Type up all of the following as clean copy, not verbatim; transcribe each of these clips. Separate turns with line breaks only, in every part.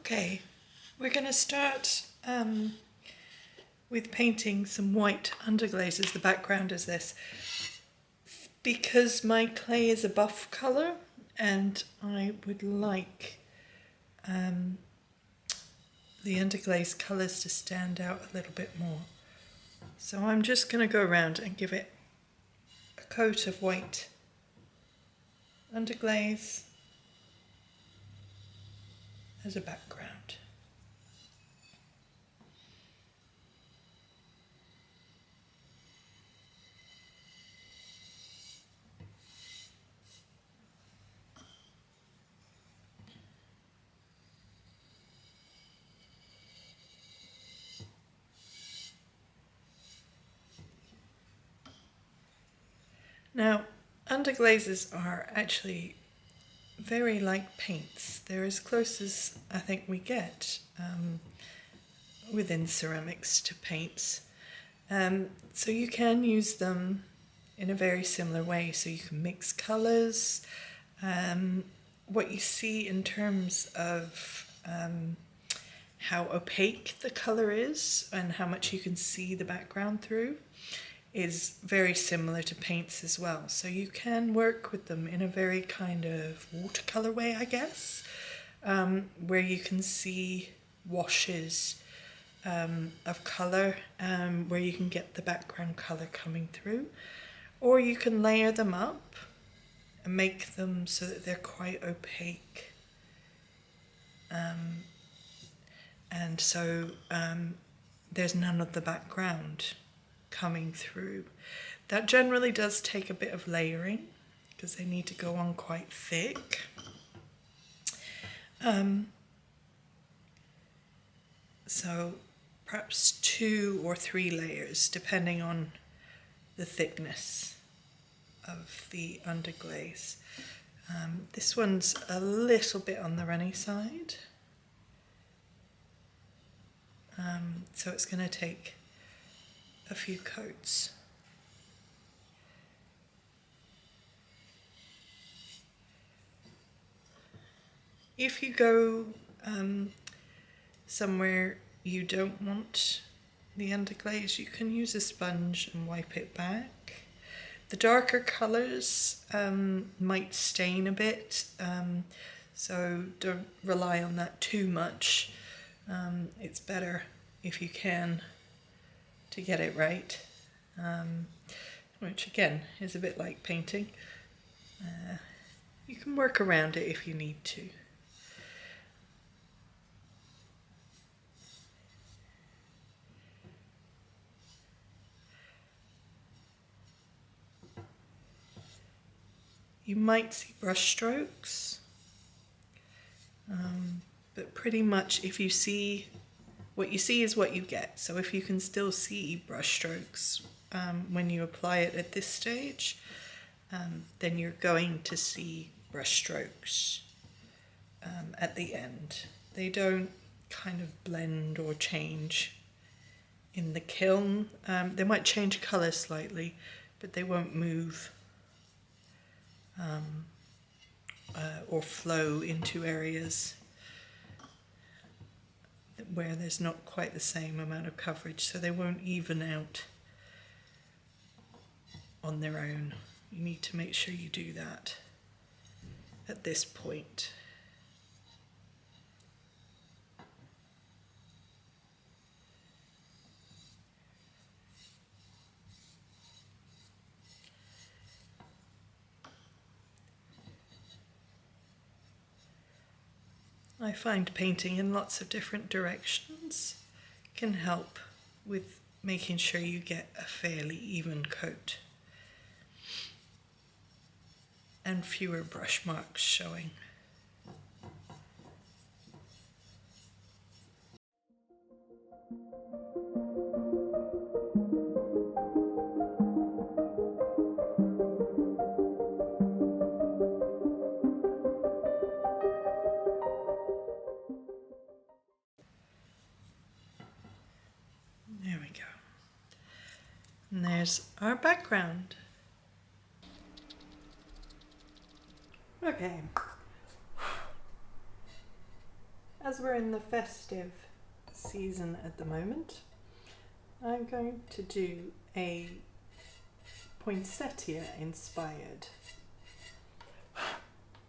Okay, we're going to start with painting some white underglazes. The background is this. Because my clay is a buff colour and I would like the underglaze colours to stand out a little bit more. So I'm just going to go around and give it a coat of white underglaze as a background. Now, underglazes are actually very like paints. They're as close as I think we get within ceramics to paints. So you can use them in a very similar way. So you can mix colours. What you see in terms of how opaque the colour is and how much you can see the background through is very similar to paints as well. So you can work with them in a very kind of watercolour way, I guess, where you can see washes of colour, where you can get the background colour coming through. Or you can layer them up and make them so that they're quite opaque. And so there's none of the background coming through. That generally does take a bit of layering because they need to go on quite thick. So perhaps 2 or 3 layers depending on the thickness of the underglaze. This one's a little bit on the runny side. So it's going to take a few coats. If you go somewhere you don't want the underglaze, you can use a sponge and wipe it back. The darker colours might stain a bit, so don't rely on that too much. It's better if you can to get it right, which again is a bit like painting. You can work around it if you need to. You might see brush strokes, but pretty much if you see what you see is what you get. So if you can still see brush strokes when you apply it at this stage, then you're going to see brush strokes at the end. They don't kind of blend or change in the kiln. They might change colour slightly, but they won't move or flow into areas where there's not quite the same amount of coverage, so they won't even out on their own. You need to make sure you do that at this point. I find painting in lots of different directions can help with making sure you get a fairly even coat and fewer brush marks showing. There we go. And there's our background. Okay. as we're in the festive season at the moment, I'm going to do a poinsettia inspired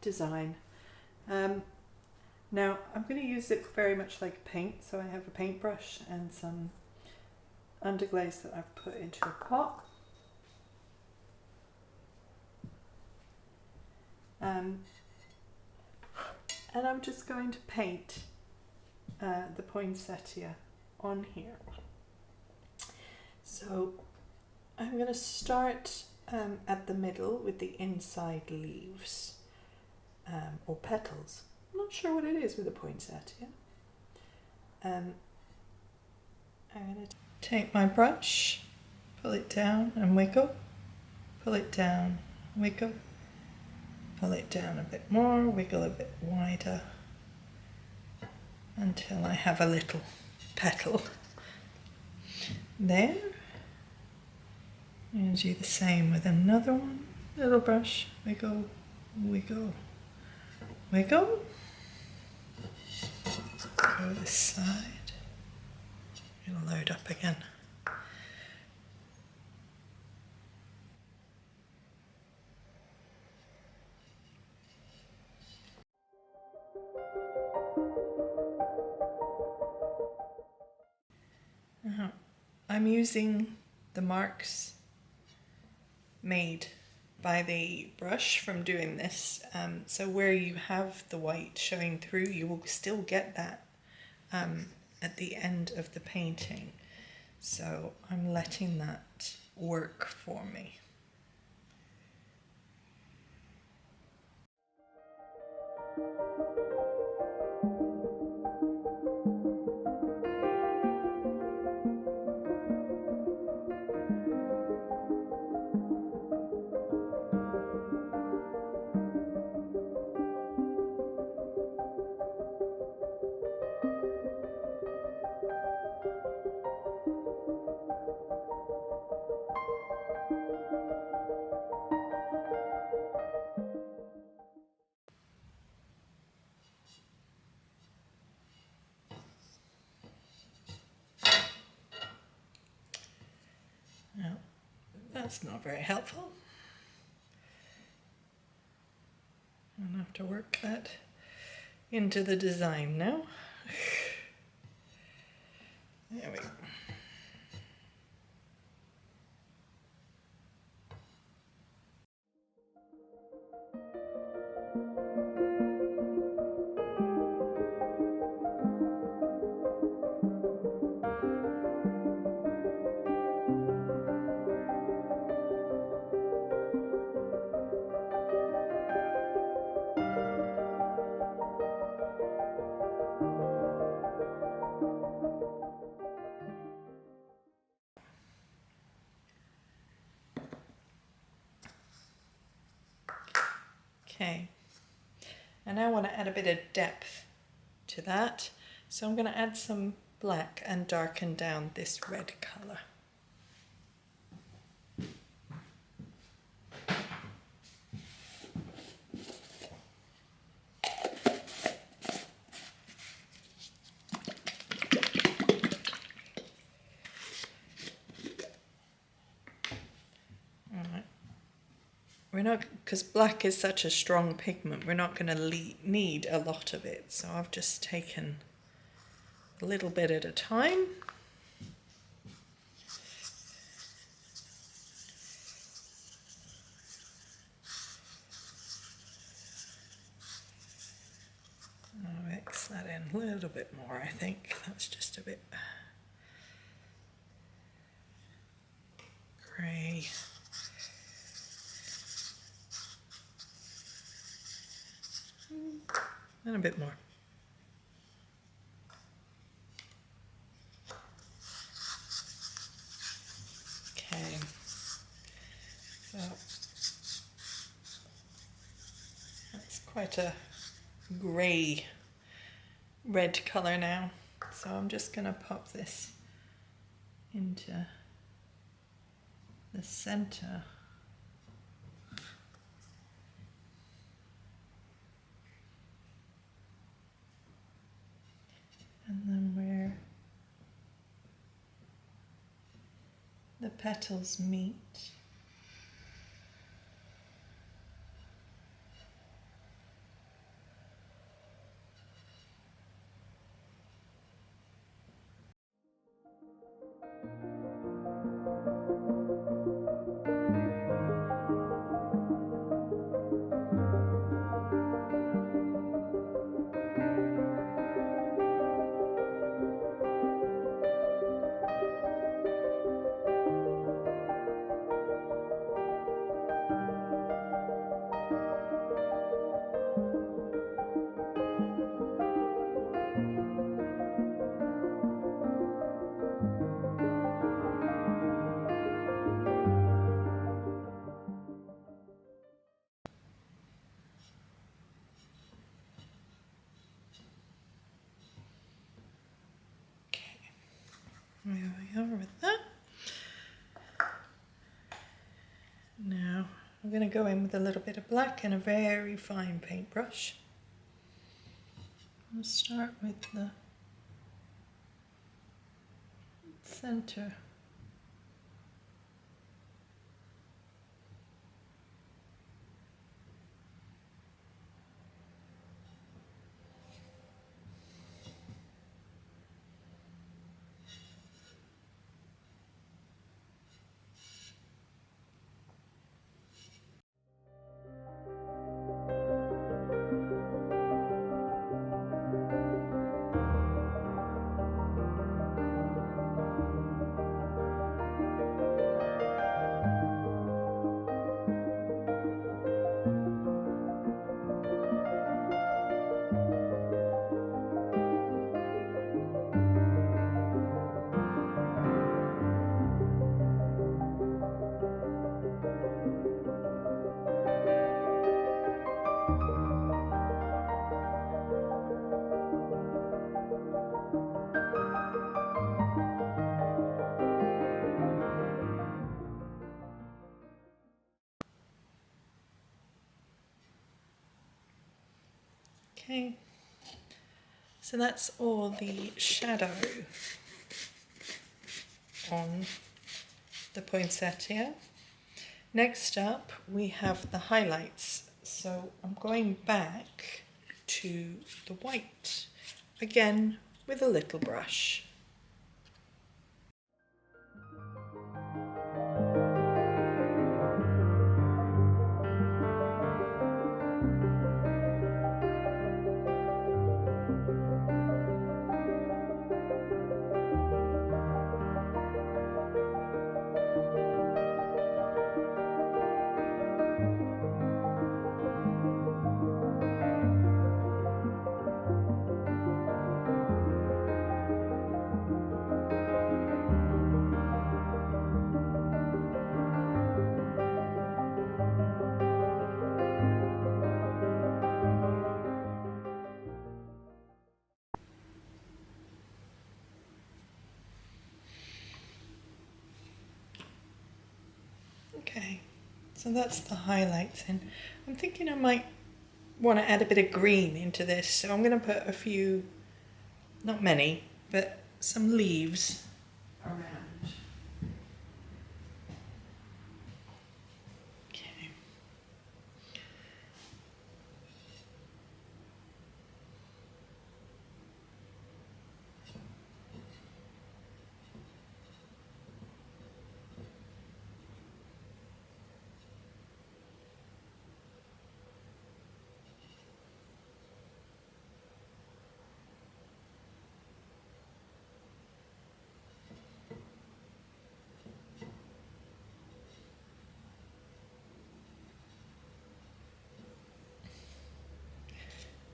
design. Now I'm going to use it very much like paint, so I have a paintbrush and some underglaze that I've put into a pot. And I'm just going to paint the poinsettia on here. So I'm going to start at the middle with the inside leaves or petals. I'm not sure what it is with a poinsettia. I'm going to take my brush, pull it down and wiggle, pull it down, wiggle, pull it down a bit more, wiggle a bit wider until I have a little petal there. And do the same with another one. Little brush, wiggle, wiggle, wiggle. Go this side. It'll load up again. Now, I'm using the marks made by the brush from doing this, so where you have the white showing through, you will still get that at the end of the painting, so I'm letting that work for me. Now, that's not very helpful. I'll have to work that into the design now. There we go. Okay, and I want to add a bit of depth to that, so I'm going to add some black and darken down this red colour. We're not, because black is such a strong pigment, we're not going to need a lot of it, so I've just taken a little bit at a time. I'll mix that in a little bit more, I think. That's just a bit grey. And a bit more. Okay, so that's quite a grey red colour now, so I'm just going to pop this into the centre. petals meet. There we are with that. Now I'm going to go in with a little bit of black and a very fine paintbrush. I'll start with the center. Okay, so that's all the shadow on the poinsettia. Next up we have the highlights. So I'm going back to the white, again with a little brush. Okay, so that's the highlights in. I'm thinking I might want to add a bit of green into this, so I'm going to put a few, not many, but some leaves around. Okay.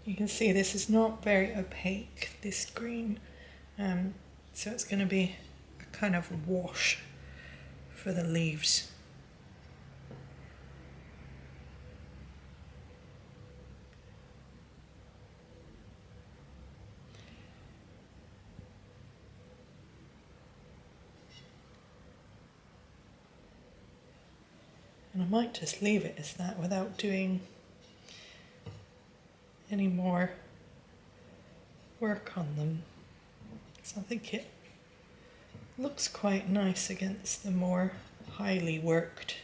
You can see this is not very opaque, this green, so it's going to be a kind of wash for the leaves. And I might just leave it as that without doing any more work on them. So I think it looks quite nice against the more highly worked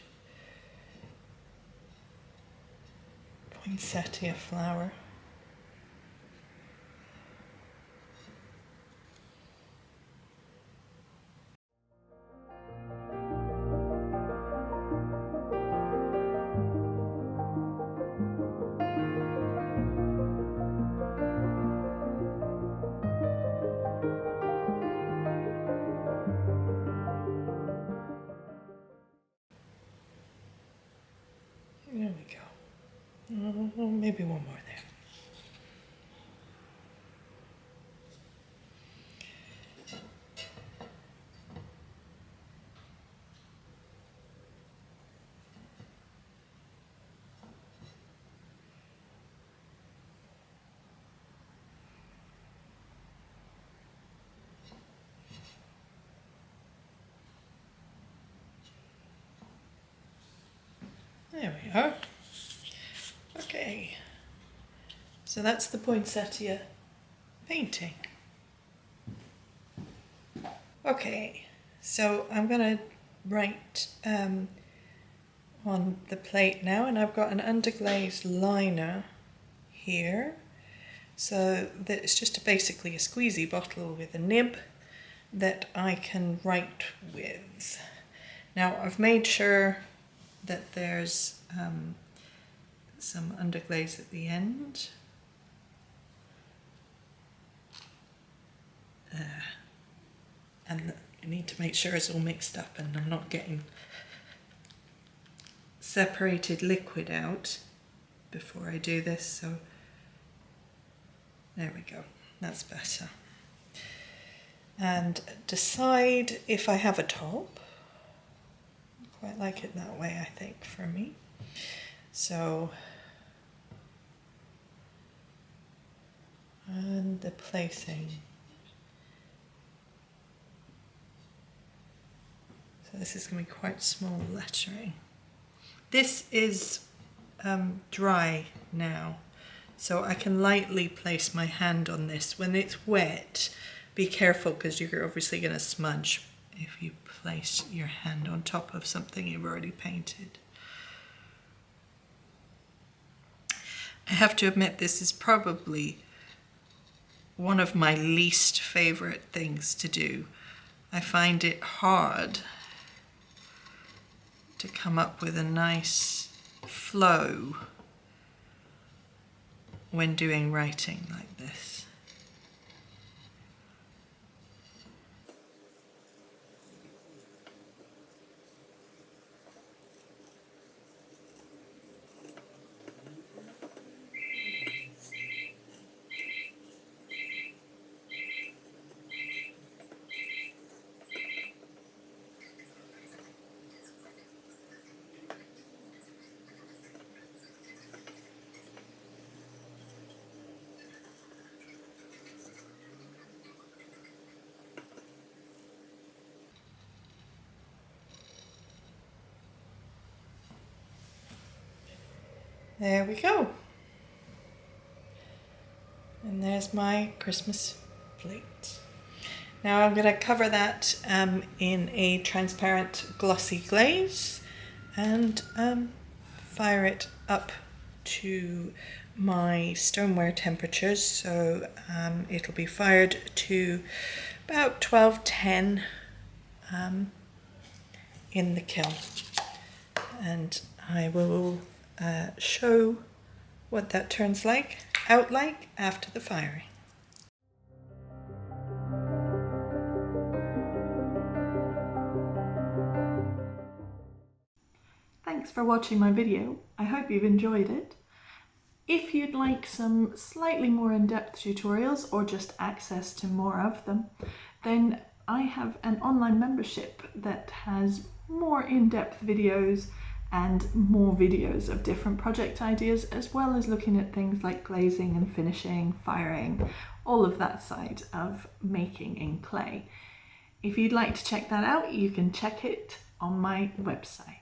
poinsettia flower. There we go. Oh, maybe one more there. There we are. Okay, so that's the poinsettia painting. Okay, so I'm going to write on the plate now, and I've got an underglaze liner here. So it's just basically a squeezy bottle with a nib that I can write with. Now I've made sure that there's some underglaze at the end. And I need to make sure it's all mixed up and I'm not getting separated liquid out before I do this. So there we go, that's better. And decide if I have a top. I quite like it that way, I think, for me. So, and the placing. So this is going to be quite small lettering. This is dry now, so I can lightly place my hand on this. When it's wet, be careful because you're obviously going to smudge if you place your hand on top of something you've already painted. I have to admit, this is probably one of my least favorite things to do. I find it hard to come up with a nice flow when doing writing like this. There we go. And there's my Christmas plate. Now I'm going to cover that in a transparent glossy glaze and fire it up to my stoneware temperatures. So it'll be fired to about 1210 in the kiln. And I will show what that turns out like after the firing. Thanks for watching my video. I hope you've enjoyed it. If you'd like some slightly more in-depth tutorials or just access to more of them, then I have an online membership that has more in-depth videos and more videos of different project ideas, as well as looking at things like glazing and finishing, firing, all of that side of making in clay. If you'd like to check that out, you can check it on my website.